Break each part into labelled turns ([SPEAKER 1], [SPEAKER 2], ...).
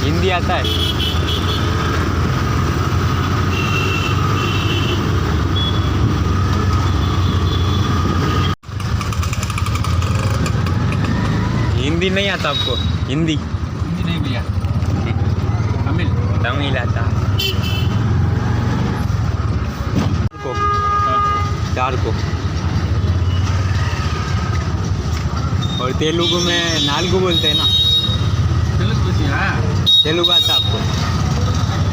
[SPEAKER 1] हिंदी आता है? हिंदी नहीं आता आपको? हिंदी
[SPEAKER 2] हिंदी नहीं भैया, तमिल
[SPEAKER 1] तमिल आता को 4 को। और तेलुगु में नालगु बोलते हैं ना?
[SPEAKER 2] तेलुगु भैया,
[SPEAKER 1] तेलुगु आता आपको?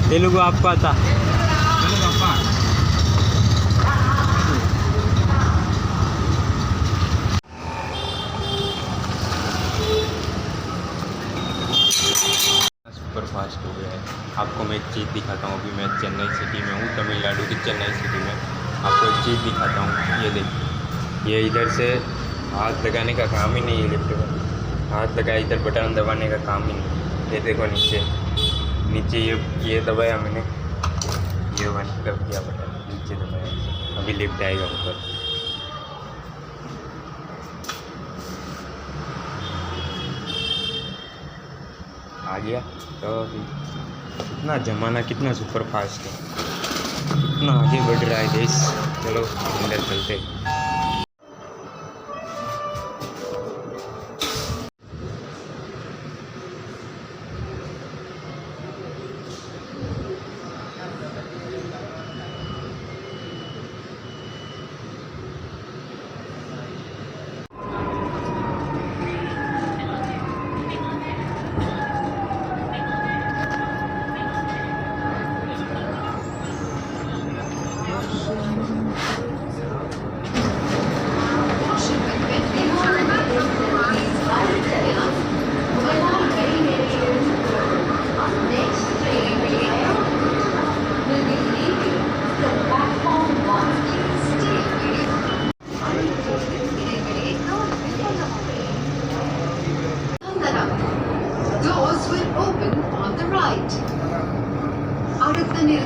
[SPEAKER 1] तेलुगु आपको आता?
[SPEAKER 2] तेलुगु अप्पा
[SPEAKER 1] सुपर फास्ट हो गया है। आपको मैं एक चीज़ दिखाता हूँ। अभी मैं चेन्नई सिटी में हूँ, तमिलनाडु की चेन्नई सिटी में। आपको एक चीज़ दिखाता हूँ, ये देखिए। ये इधर से हाथ लगाने का काम ही नहीं है लिफ्ट में। हाथ लगाया, इधर बटन दबाने का काम ही नहीं। ये देखो नीचे नीचे ये दबाया मैंने, ये वन कर दिया बटन, नीचे दबाया, अभी लिफ्ट आएगा ऊपर। आ गया। तो कितना ज़माना, कितना सुपर फास्ट है, कितना आगे बढ़ रहा है देश। चलो अंदर चलते।
[SPEAKER 3] Doors will open on the right. Out of the new.